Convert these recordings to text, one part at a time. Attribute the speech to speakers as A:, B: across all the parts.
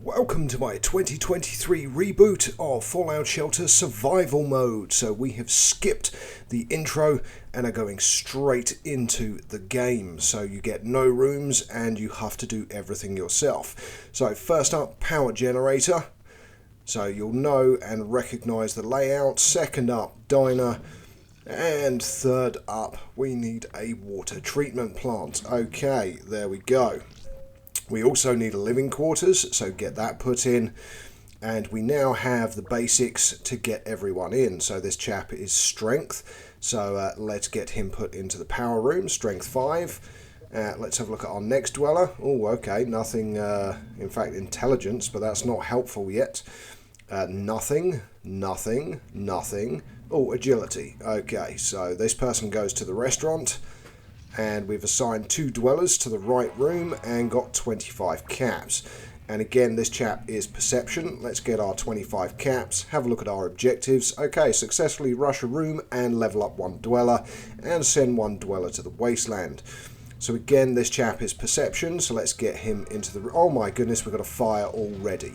A: Welcome to my 2023 reboot of Fallout Shelter Survival Mode. So we have skipped the intro and are going straight into the game. So you get no rooms and you have to do everything yourself. So first up, power generator. So you'll know and recognise the layout. Second up, diner. And third up, we need a water treatment plant. Okay, there we go. We also need a living quarters, so get that put in. And we now have the basics to get everyone in. So this chap is strength. So let's get him put into the power room, strength 5. Let's have a look at our next dweller. Oh, okay, nothing, in fact, intelligence, but that's not helpful yet. Nothing. Oh, agility. Okay, so this person goes to the restaurant. And we've assigned 2 dwellers to the right room and got 25 caps. And again, this chap is perception. Let's get our 25 caps, have a look at our objectives. Okay, successfully rush a room and level up 1 dweller and send 1 dweller to the wasteland. So again, this chap is perception, so let's get him into the... Oh my goodness, we've got a fire already.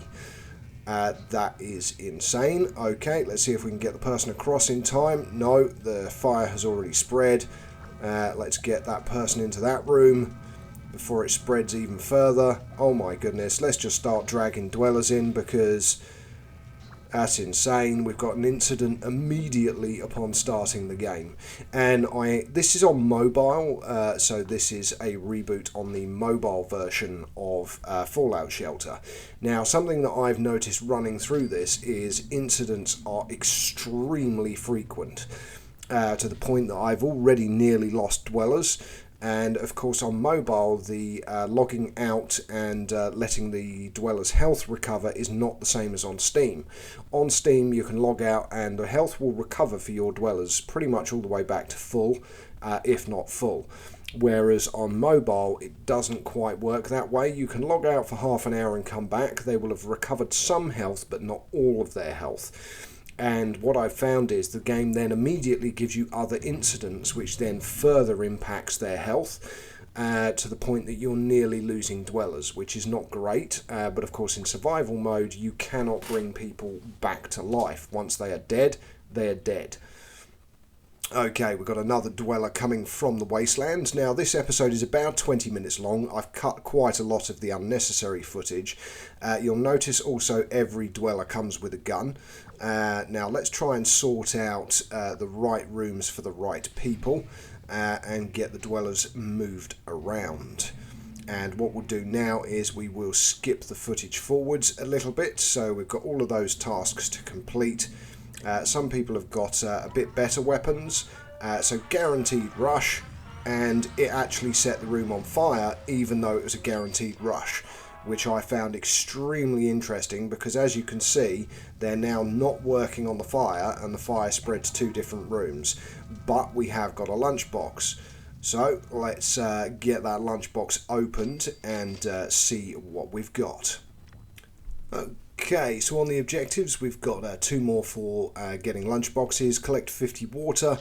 A: That is insane. Okay, let's see if we can get the person across in time. No, the fire has already spread. Let's get that person into that room before it spreads even further. Oh my goodness, let's just start dragging dwellers in because that's insane. We've got an incident immediately upon starting the game. And this is on mobile, so this is a reboot on the mobile version of Fallout Shelter. Now, something that I've noticed running through this is incidents are extremely frequent. To the point that I've already nearly lost dwellers, and of course on mobile the logging out and letting the dwellers' health recover is not the same as on Steam. On Steam you can log out and the health will recover for your dwellers pretty much all the way back to full, if not full. Whereas on mobile it doesn't quite work that way. You can log out for half an hour and come back. They will have recovered some health but not all of their health. And what I've found is the game then immediately gives you other incidents which then further impacts their health to the point that you're nearly losing dwellers, which is not great. But of course in survival mode you cannot bring people back to life. Once they are dead, they are dead. Okay, we've got another dweller coming from the wasteland. Now, this episode is about 20 minutes long. I've cut quite a lot of the unnecessary footage. You'll notice also every dweller comes with a gun. Now, let's try and sort out the right rooms for the right people and get the dwellers moved around. And what we'll do now is we will skip the footage forwards a little bit. So we've got all of those tasks to complete. Some people have got a bit better weapons, so guaranteed rush, and it actually set the room on fire even though it was a guaranteed rush, which I found extremely interesting because as you can see they're now not working on the fire and the fire spread to 2 different rooms, but we have got a lunchbox. So let's get that lunchbox opened and see what we've got. Okay, so on the objectives we've got 2 more for getting lunchboxes, collect 50 water,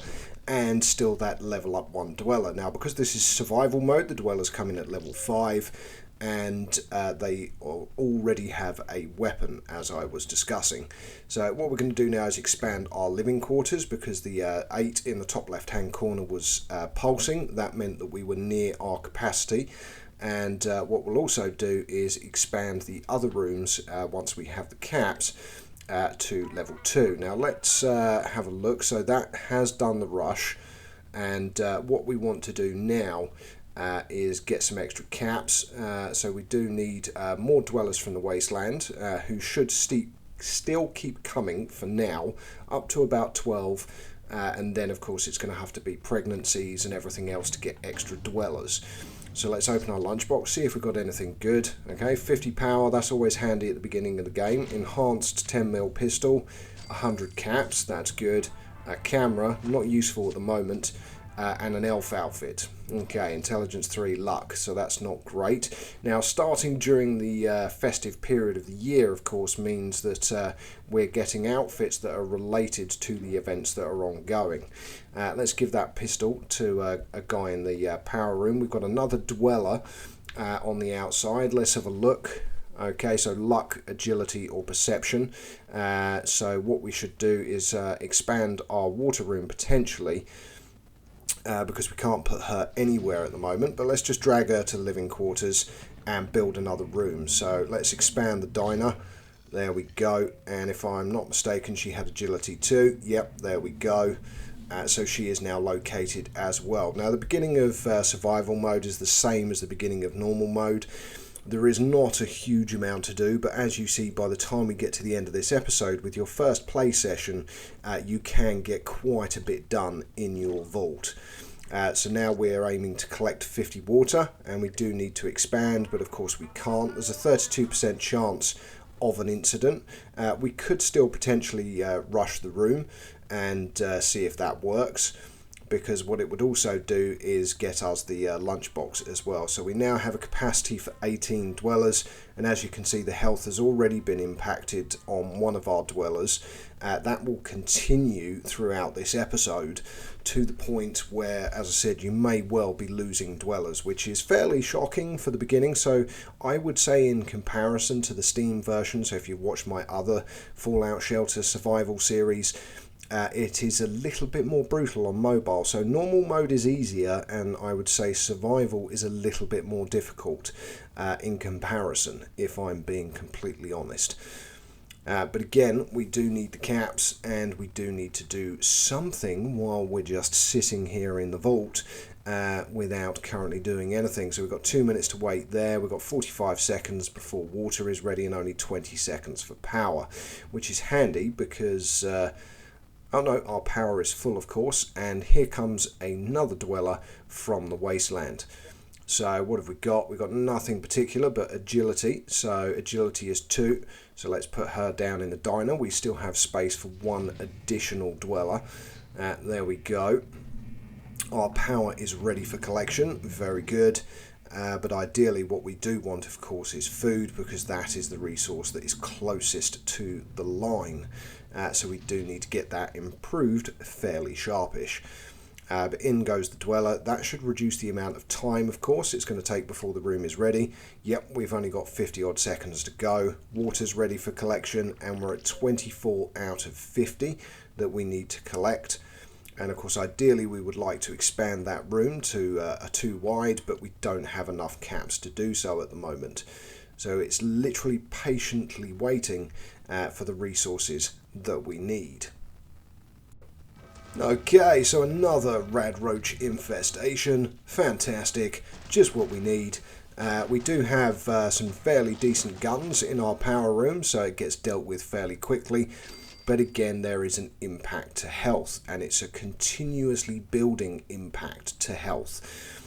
A: and still that level up 1 dweller. Now because this is survival mode, the dwellers come in at level 5 and they already have a weapon, as I was discussing. So what we're going to do now is expand our living quarters because the 8 in the top left hand corner was pulsing. That meant that we were near our capacity. And what we'll also do is expand the other rooms once we have the caps to level 2. Now let's have a look. So that has done the rush, and what we want to do now is get some extra caps. So we do need more dwellers from the wasteland who should still keep coming for now, up to about 12. And then of course it's going to have to be pregnancies and everything else to get extra dwellers. So let's open our lunchbox, see if we've got anything good. Okay, 50 power, that's always handy at the beginning of the game. Enhanced 10mm pistol, 100 caps, that's good. A camera, not useful at the moment. And an elf outfit. Okay, intelligence 3, luck, so that's not great. Now, starting during the festive period of the year, of course, means that we're getting outfits that are related to the events that are ongoing. Let's give that pistol to a guy in the power room. We've got another dweller on the outside. Let's have a look. Okay, so luck, agility, or perception. So what we should do is expand our water room potentially, because we can't put her anywhere at the moment, but let's just drag her to the living quarters and build another room. So let's expand the diner. There we go. And if I'm not mistaken, she had agility too. Yep, there we go. So she is now located as well. Now the beginning of survival mode is the same as the beginning of normal mode. There is not a huge amount to do, but as you see by the time we get to the end of this episode, with your first play session, you can get quite a bit done in your vault. So now we're aiming to collect 50 water, and we do need to expand, but of course we can't. There's a 32% chance of an incident. We could still potentially rush the room and see if that works, because what it would also do is get us the lunchbox as well. So we now have a capacity for 18 dwellers, and as you can see, the health has already been impacted on one of our dwellers. That will continue throughout this episode to the point where, as I said, you may well be losing dwellers, which is fairly shocking for the beginning. So I would say, in comparison to the Steam version, so if you've watched my other Fallout Shelter survival series, it is a little bit more brutal on mobile. So normal mode is easier, and I would say survival is a little bit more difficult in comparison, if I'm being completely honest. But again, we do need the caps, and we do need to do something while we're just sitting here in the vault without currently doing anything. So we've got 2 minutes to wait there. We've got 45 seconds before water is ready, and only 20 seconds for power, which is handy because oh no, our power is full, of course, and here comes another dweller from the wasteland. So what have we got? We've got nothing particular but agility. So agility is 2. So let's put her down in the diner. We still have space for one additional dweller. There we go. Our power is ready for collection. Very good. But ideally what we do want, of course, is food, because that is the resource that is closest to the line. So we do need to get that improved fairly sharpish. But in goes the dweller. That should reduce the amount of time, of course, it's going to take before the room is ready. Yep, we've only got 50 odd seconds to go. Water's ready for collection, and we're at 24 out of 50 that we need to collect. And of course, ideally we would like to expand that room to a 2 wide, but we don't have enough caps to do so at the moment. So it's literally patiently waiting for the resources that we need. Okay, so another RADROACH infestation. Fantastic, just what we need. We do have some fairly decent guns in our power room, so it gets dealt with fairly quickly. But again, there is an impact to health, and it's a continuously building impact to health.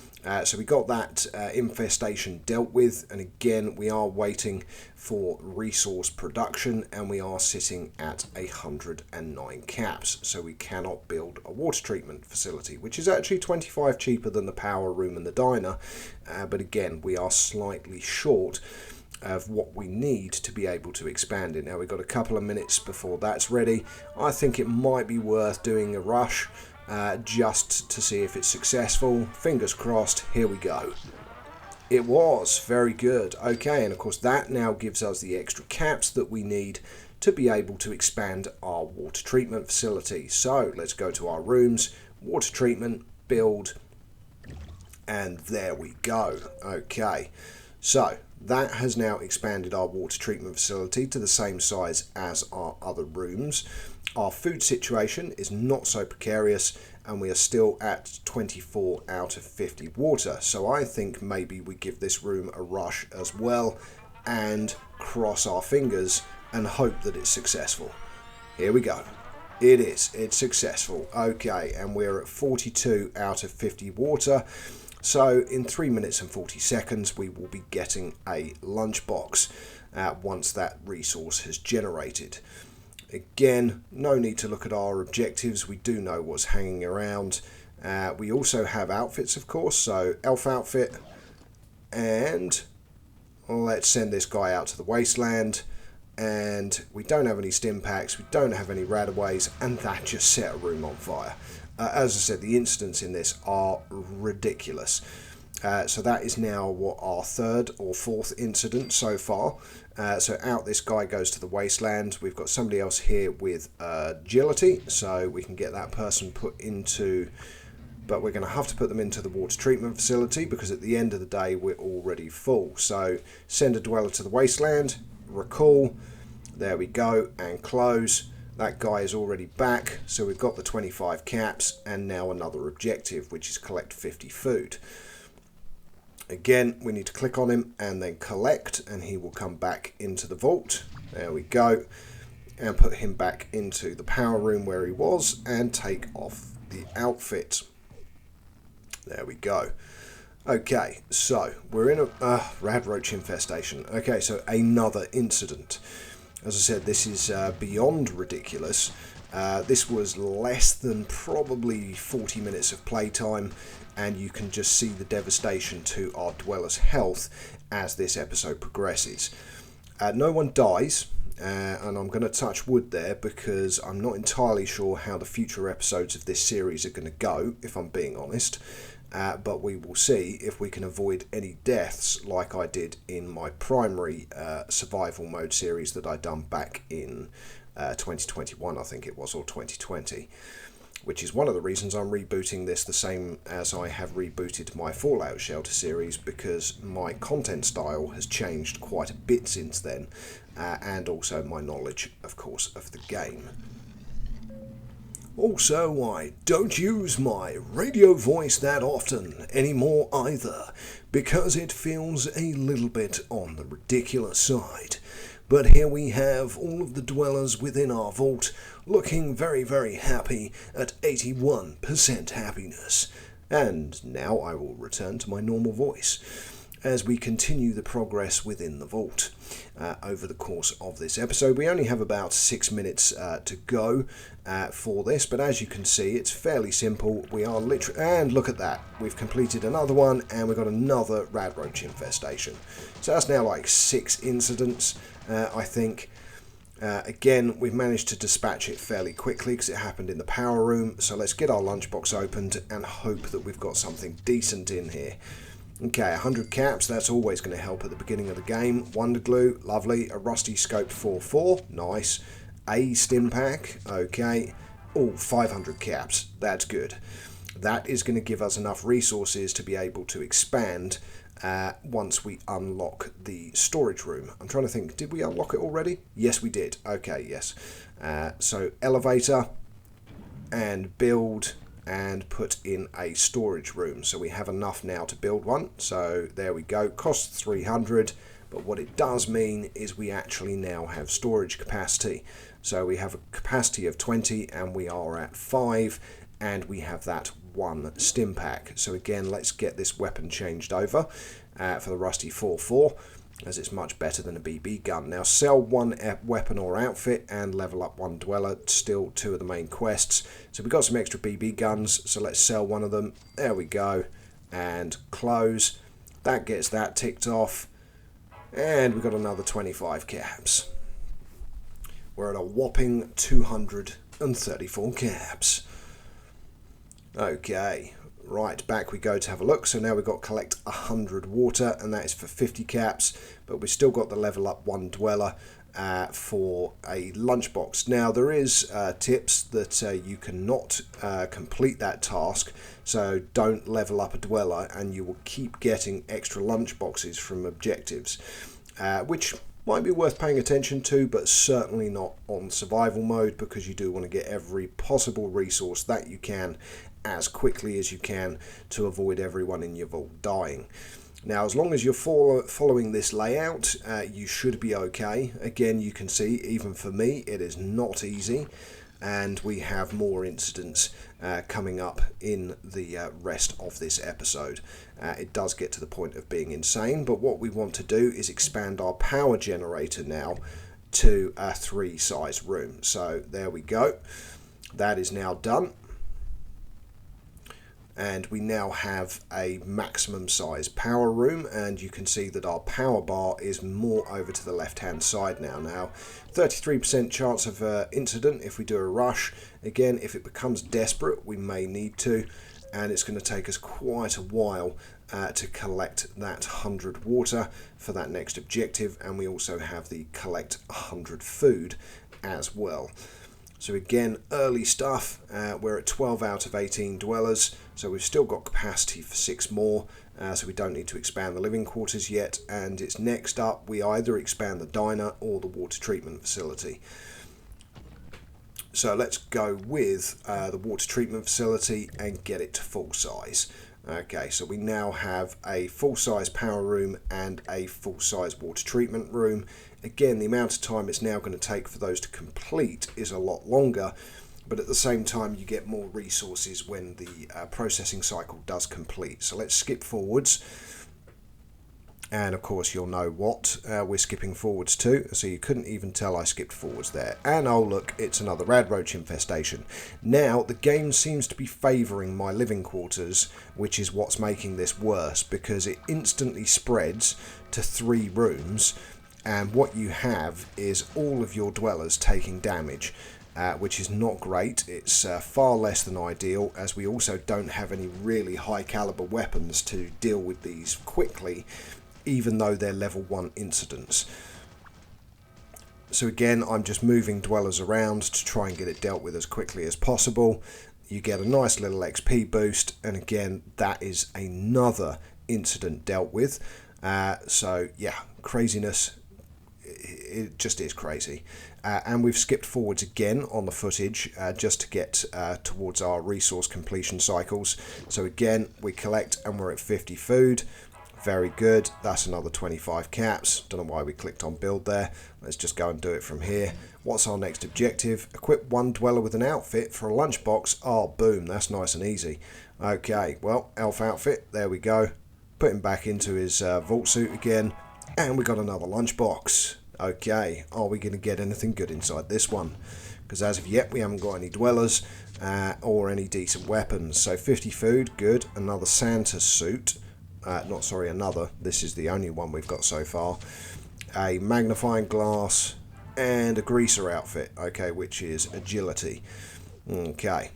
A: So we got that infestation dealt with, and again we are waiting for resource production, and we are sitting at 109 caps, so we cannot build a water treatment facility, which is actually 25 cheaper than the power room and the diner, but again we are slightly short of what we need to be able to expand it. Now we've got a couple of minutes before that's ready. I think it might be worth doing a rush just to see if it's successful. Fingers crossed. Here we go. It was very good. Okay, and of course that now gives us the extra caps that we need to be able to expand our water treatment facility. So let's go to our rooms, water treatment, build, and there we go. Okay, so that has now expanded our water treatment facility to the same size as our other rooms. Our food situation is not so precarious, and we are still at 24 out of 50 water. So I think maybe we give this room a rush as well and cross our fingers and hope that it's successful. Here we go. It is. It's successful. Okay, and we're at 42 out of 50 water. So in 3 minutes and 40 seconds, we will be getting a lunchbox once that resource has generated. Again, no need to look at our objectives. We do know what's hanging around. We also have outfits, of course. So elf outfit, and let's send this guy out to the wasteland. And we don't have any stim packs. We don't have any RADROACHs, and that just set a room on fire. As I said, the incidents in this are ridiculous. So that is now what, our third or fourth incident so far. So out this guy goes to the wasteland. We've got somebody else here with agility, so we can get that person put into, but we're going to have to put them into the water treatment facility because at the end of the day we're already full. So send a dweller to the wasteland, recall, there we go, and close. That guy is already back, so we've got the 25 caps and now another objective, which is collect 50 food. Again, we need to click on him and then collect, and he will come back into the vault. There we go. And put him back into the power room where he was and take off the outfit. There we go. Okay, so we're in a RADROACH infestation. Okay, so another incident. As I said, this is beyond ridiculous. This was less than probably 40 minutes of playtime, and you can just see the devastation to our dweller's health as this episode progresses. No one dies, and I'm going to touch wood there because I'm not entirely sure how the future episodes of this series are going to go, if I'm being honest. But we will see if we can avoid any deaths like I did in my primary survival mode series that I done back in 2021, I think it was, or 2020. Which is one of the reasons I'm rebooting this the same as I have rebooted my Fallout Shelter series, because my content style has changed quite a bit since then, and also my knowledge, of course, of the game. Also, I don't use my radio voice that often anymore either, because it feels a little bit on the ridiculous side. But here we have all of the dwellers within our vault looking very, very happy at 81% happiness. And now I will return to my normal voice as we continue the progress within the vault over the course of this episode. We only have about 6 minutes to go for this, but as you can see, it's fairly simple. We are literally, and look at that, we've completed another one, and we've got another RADROACH infestation. So that's now like 6 incidents, I think. Again, we've managed to dispatch it fairly quickly because it happened in the power room. So let's get our lunchbox opened and hope that we've got something decent in here. Okay, 100 caps, that's always going to help at the beginning of the game. Wonder glue, lovely. A rusty scoped 4.4, nice. A stim pack, okay. Oh, 500 caps, that's good. That is going to give us enough resources to be able to expand once we unlock the storage room. I'm trying to think, did we unlock it already? Yes, we did. Okay, yes. So elevator and build and put in a storage room. So we have enough now to build one. So there we go. Costs 300, but what it does mean is we actually now have storage capacity. So we have a capacity of 20 and we are at 5, and we have that 1 stim pack. So again, let's get this weapon changed over for the rusty 4.4, as it's much better than a BB gun. Now sell 1 weapon or outfit and level up 1 dweller, still 2 of the main quests. So we've got some extra BB guns, so let's sell 1 of them. There we go, and close. That gets that ticked off, and we've got another 25 caps. We're at a whopping 234 caps. Okay, right, back we go to have a look. So now we've got collect 100 water, and that is for 50 caps, but we've still got the level up 1 dweller for a lunchbox. Now there is tips that you cannot complete that task, so don't level up a dweller and you will keep getting extra lunchboxes from objectives, which might be worth paying attention to, but certainly not on survival mode, because you do want to get every possible resource that you can as quickly as you can to avoid everyone in your vault dying. Now, as long as you're following this layout, you should be okay. Again, you can see, even for me, it is not easy, and we have more incidents coming up in the rest of this episode. It does get to the point of being insane, but what we want to do is expand our power generator now to a 3 size room. So there we go. That is now done. And we now have a maximum size power room, and you can see that our power bar is more over to the left hand side now. Now 33% chance of incident if we do a rush. Again, if it becomes desperate, we may need to, and it's going to take us quite a while to collect that 100 water for that next objective, and we also have the collect 100 food as well. So again, early stuff. We're at 12 out of 18 dwellers, so we've still got capacity for 6 more, so we don't need to expand the living quarters yet. And it's next up, we either expand the diner or the water treatment facility. So let's go with the water treatment facility and get it to full size. Okay, so we now have a full-size power room and a full-size water treatment room. Again, the amount of time it's now going to take for those to complete is a lot longer, but at the same time you get more resources when the processing cycle does complete. So let's skip forwards. And of course you'll know what we're skipping forwards to, so you couldn't even tell I skipped forwards there. And oh look, it's another RADROACH infestation. Now the game seems to be favouring my living quarters, which is what's making this worse, because it instantly spreads to 3 rooms, and what you have is all of your dwellers taking damage. Which is not great. It's far less than ideal, as we also don't have any really high caliber weapons to deal with these quickly, even though they're level 1 incidents. So again, I'm just moving dwellers around to try and get it dealt with as quickly as possible. You get a nice little XP boost, and again, that is another incident dealt with. So yeah, craziness. It just is crazy. And we've skipped forwards again on the footage just to get towards our resource completion cycles. So again, we collect and we're at 50 food. Very good. That's another 25 caps. Don't know why we clicked on build there. Let's just go and do it from here. What's our next objective? Equip 1 dweller with an outfit for a lunchbox. Oh, boom. That's nice and easy. Okay, well, elf outfit. There we go. Put him back into his vault suit again. And we got another lunchbox. Okay, are we going to get anything good inside this one? Because as of yet, we haven't got any dwellers or any decent weapons. So 50 food, good. Another Santa suit. Another. This is the only one we've got so far. A magnifying glass and a greaser outfit, okay, which is agility. Okay.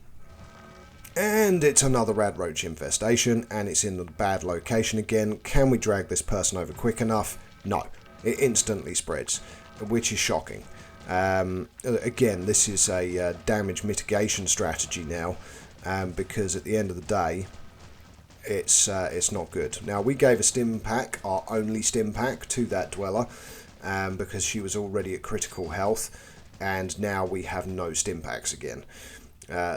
A: And it's another RADROACH infestation, and it's in the bad location again. Can we drag this person over quick enough? No. It instantly spreads, which is shocking. Again, this is a damage mitigation strategy now, because at the end of the day, it's not good. Now, we gave a stim pack, our only stim pack, to that dweller, because she was already at critical health, and now we have no stim packs again.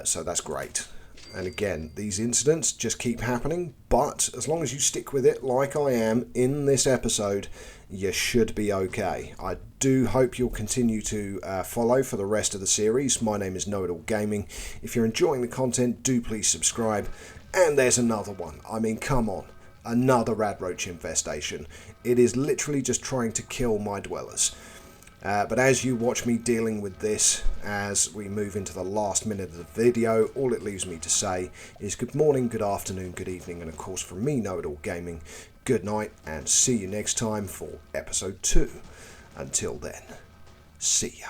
A: So that's great. And again, these incidents just keep happening, but as long as you stick with it like I am in this episode, you should be okay. I do hope you'll continue to follow for the rest of the series. My name is Know-It-All Gaming. If you're enjoying the content, do please subscribe. And there's another one. I mean, come on. Another RADROACH infestation. It is literally just trying to kill my dwellers. But as you watch me dealing with this, as we move into the last minute of the video, all it leaves me to say is good morning, good afternoon, good evening, and of course from me, Know-It-All Gaming, good night, and see you next time for episode 2. Until then, see ya.